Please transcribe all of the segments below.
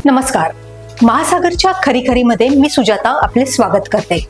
नमस्कार. महासागरच्या खरीखरीमध्ये मी सुजाता आपले स्वागत करते.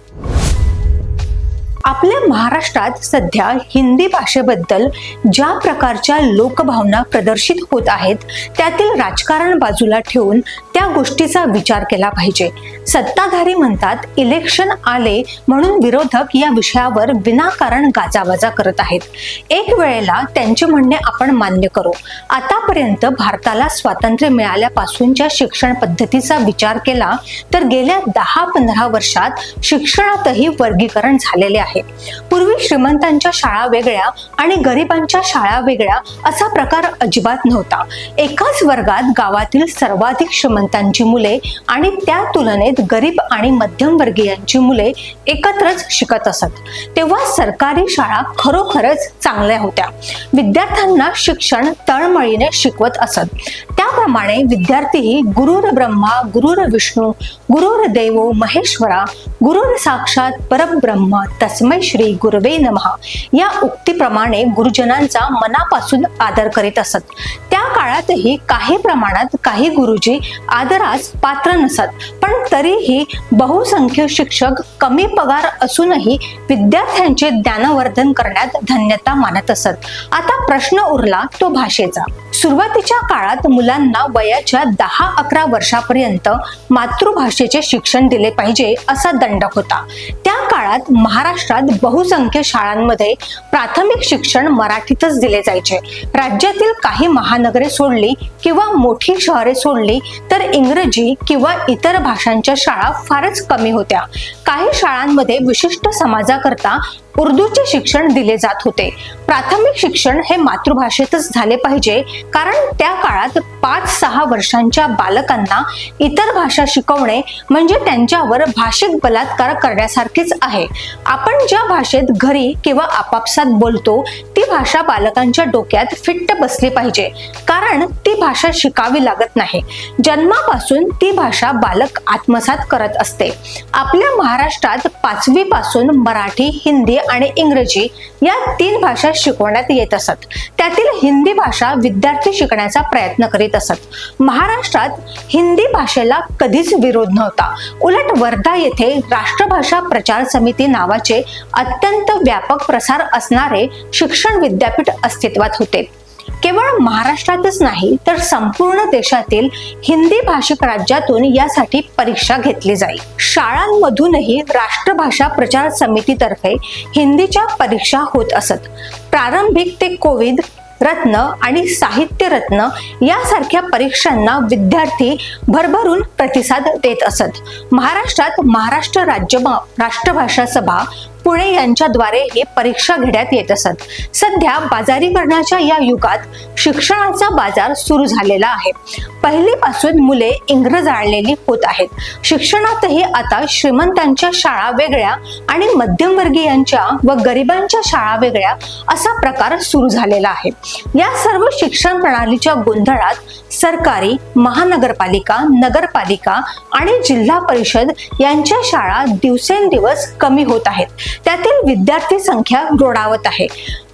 आपल्या महाराष्ट्रात सध्या हिंदी भाषेबद्दल ज्या प्रकारच्या लोकभावना प्रदर्शित होत आहेत त्यातील राजकारण बाजूला ठेवून त्या गोष्टीचा विचार केला पाहिजे. सत्ताधारी म्हणतात इलेक्शन आले म्हणून विरोधक या विषयावर विनाकारण गाजावाजा करत आहेत. एक वेळेला त्यांचे म्हणणे आपण मान्य करू. आतापर्यंत भारताला स्वातंत्र्य मिळाल्यापासूनच्या शिक्षण पद्धतीचा विचार केला तर गेल्या 10-15 वर्षात शिक्षणातही वर्गीकरण झालेले आहे. पूर्वी श्रीमंतांच्या शाळा वेगळ्या आणि गरिबांच्या शाळा वेगळ्या असा प्रकार अजिबात नव्हता. एकाच वर्गात गावातील सर्वाधिक श्रीमंतांची मुले आणि त्या तुलनेत गरीब आणि मध्यमवर्गीयांची मुले एकत्रच शिकत असत. तेव्हा सरकारी शाळा खरोखरच चांगल्या होत्या. विद्यार्थ्यांना शिक्षण तळमळीने शिकवत असत. त्याप्रमाणे विद्यार्थीही गुरुर ब्रह्मा गुरुर विष्णू गुरुर देवो महेश्वरा गुरुर साक्षात परब्रह्म तस्मै श्री गुरवे नमः या उक्तीप्रमाणे गुरुजनांचा मनापासून आदर करीत असत. त्या काळातही काही प्रमाणात काही गुरुजी आदरास पात्र नसत, पण तरीही बहुसंख्य शिक्षक कमी पगार असूनही विद्यार्थ्यांचे ज्ञानवर्धन करण्यात धन्यता मानत असत. आता प्रश्न उरला तो भाषेचा. सुरुवातीच्या काळात मुलांना वयाच्या 10-11 वर्षापर्यंत मातृभाषेचे शिक्षण दिले पाहिजे असा दंडक होता. त्या काळात महाराष्ट्रात बहुसंख्य शाळांमध्ये प्राथमिक शिक्षण मराठीतच दिले जायचे. राज्यातील काही महानगरे सोडली किंवा मोठी शहरे सोडली तर इंग्रजी किंवा इतर भाषांच्या शाळा फारच कमी होत्या. काही शाळांमध्ये विशिष्ट समाजाकरता उर्दूचे शिक्षण दिले जात होते. प्राथमिक शिक्षण हे मातृभाषेतच झाले पाहिजे, कारण त्या काळात 5-6 वर्षांच्या बालकांना इतर भाषा शिकवणे म्हणजे त्यांच्यावर भाषिक बलात्कार करण्यासारखेच आहे. आपण ज्या भाषेत घरी किंवा आपापसात बोलतो ती भाषा बालकांच्या डोक्यात फिट्ट बसली पाहिजे, कारण ती भाषा शिकावी लागत नाही. जन्मापासून ती भाषा बालक आत्मसात करत असते. आपल्या महाराष्ट्रात 5वी पासून मराठी, हिंदी आणि इंग्रजी या 3 भाषा शिकवण्यात येत असत. त्यातील हिंदी भाषा विद्यार्थी शिकण्याचा प्रयत्न करीत असत. महाराष्ट्रात हिंदी भाषेला कधीच विरोध नव्हता. उलट वर्धा येथे राष्ट्रभाषा प्रचार समिती नावाचे अत्यंत व्यापक प्रसार असणारे शिक्षण विद्यापीठ अस्तित्वात होते. केवळ महाराष्ट्रातच नाही तर संपूर्ण देशातील हिंदी भाषिक राज्यातून यासाठी परीक्षा घेतली जाईल. शाळांमधूनही राष्ट्रभाषा प्रचार समितीतर्फे हिंदीच्या परीक्षा होत असत. प्रारंभिक ते कोविद रत्न आणि साहित्य रत्न यासारख्या परीक्षांना विद्यार्थी भरभरून प्रतिसाद देत असत. महाराष्ट्रात महाराष्ट्र राज्य राष्ट्रभाषा सभा पुणे यांच्याद्वारे ही परीक्षा घेण्यात येत असत. सध्या बाजारीकरणाच्या या युगात शिक्षणाचा बाजार सुरू झालेला आहे. पहिलीपासून मुले इंग्रजाळलेली होत आहेत. शिक्षणातही आता श्रीमंतांच्या शाळा वेगळ्या आणि मध्यमवर्गीयांच्या व गरिबांच्या शाळा वेगळ्या असा प्रकार सुरू झालेला आहे. या सर्व शिक्षण प्रणालीच्या गोंधळात सरकारी, महानगरपालिका, नगरपालिका आणि जिल्हा परिषद यांच्या शाळा दिवसेंदिवस कमी होत आहेत. त्यातील विद्यार्थी संख्या रोडावत आहे.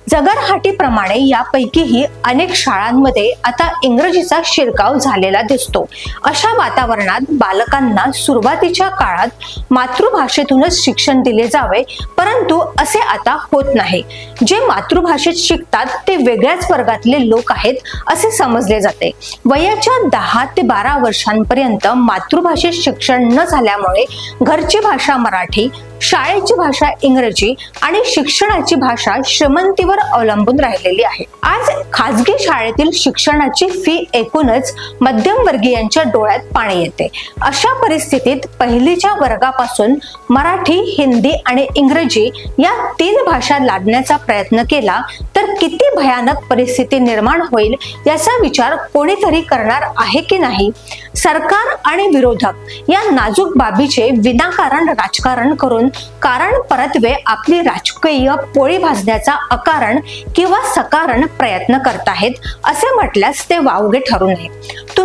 जगरहाटीप्रमाणे यापैकीही अनेक शाळांमध्ये आता इंग्रजीचा शिरकाव झालेला दिसतो. अशा वातावरणात बालकांना सुरुवातीच्या काळात मातृभाषेतूनच शिक्षण दिले जावे, परंतु असे आता होत नाही. जे मातृभाषेत शिकतात ते वेगळ्याच वर्गातले लोक आहेत असे समजले जाते. वयाच्या 10 ते 12 वर्षांपर्यंत मातृभाषेत शिक्षण न झाल्यामुळे घरची भाषा मराठी, शाळेची भाषा इंग्रजी आणि शिक्षणाची भाषा श्रीमंतीवर अवलंबून राहिलेली आहे. आज खाजगी शाळेतील शिक्षणाची फी एकूणच मध्यमवर्गीयांच्या डोळ्यात पाणी येते. अशा परिस्थितीत पहिलीच्या वर्गापासून मराठी, हिंदी आणि इंग्रजी या 3 भाषा लादण्याचा प्रयत्न केला तर किती भयानक परिस्थिती निर्माण होईल याचा विचार कोणीतरी करणार आहे की नाही? सरकार आणि विरोधक या नाजूक बाबीचे विनाकारण राजकारण करून कारण परत्वे आपली राजकीय पोळी भाजण्याचा अकारण किंवा सकारण प्रयत्न करताहेत असे म्हटल्यास ते वावगे ठरू नये.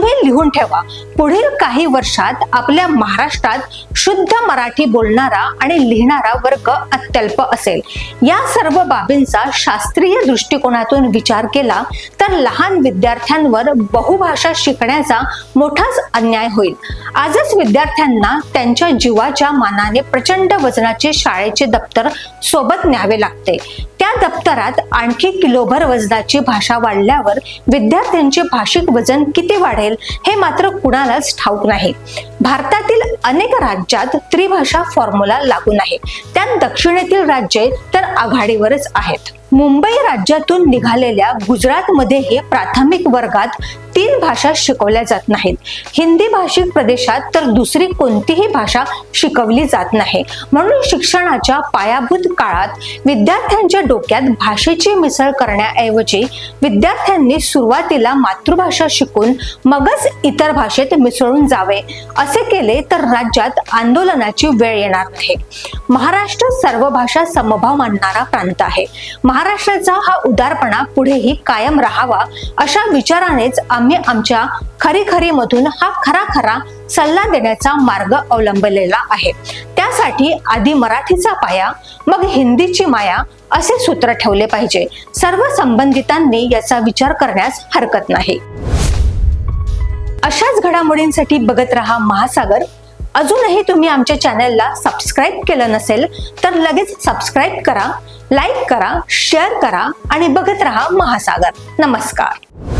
तुम्ही लिहून ठेवा, पुढील काही वर्षात आपल्या महाराष्ट्रात शुद्ध मराठी बोलणारा आणि लिहिणारा वर्ग अत्यल्प असेल. या सर्व बाबींचा शास्त्रीय दृष्टिकोनातून विचार केला तर लहान विद्यार्थ्यांवर बहुभाषा शिकण्याचा मोठाच अन्याय होईल. आजच विद्यार्थ्यांना त्यांच्या जीवाच्या मानाने प्रचंड वजनाचे शाळेचे दप्तर सोबत न्यावे लागते. त्या दप्तरात आणखी किलोभर वजनाची भाषा वाढल्यावर विद्यार्थ्यांचे भाषिक वजन किती वाढेल हे मात्र कुणालाच ठाऊक नाही. भारतातील अनेक राज्यात त्रिभाषा फॉर्म्युला लागू आहे. त्यात दक्षिणेतील राज्ये तर आघाडीवरच आहेत. मुंबई राज्यातून निघालेल्या गुजरातमध्येही प्राथमिक वर्गात 3 भाषा शिकवल्या जात नाहीत. हिंदी भाषिक प्रदेशात तर दुसरी कोणतीही भाषा शिकवली जात नाही. म्हणून शिक्षणाच्या पायाभूत काळात विद्यार्थ्यांच्या डोक्यात भाषेची मिसळ करण्याऐवजी विद्यार्थ्यांनी सुरुवातीला मातृभाषा शिकून मगच इतर भाषेत मिसळून जावे. असे केले तर राज्यात आंदोलनाची वेळ येणार नाही. महाराष्ट्र सर्व भाषा समभाव मानणारा प्रांत आहे. महाराष्ट्राचा हा उदारपणा पुढेही कायम राहावा अशा विचारानेच आम्ही आमच्या खरी मधून हा खरा सल्ला देण्याचा मार्ग अवलंबलेला आहे. त्यासाठी आधी मराठीचा पाया, मग हिंदीची माया असे सूत्र ठेवले पाहिजे. सर्व संबंधितांनी याचा विचार करण्यास हरकत नाही. अशाच घडामोडींसाठी बघत रहा महासागर. अजूनही तुम्ही आमच्या चॅनलला सबस्क्राईब केलं नसेल तर लगेच सबस्क्राईब करा, लाईक करा, शेअर करा आणि बघत रहा महासागर. नमस्कार.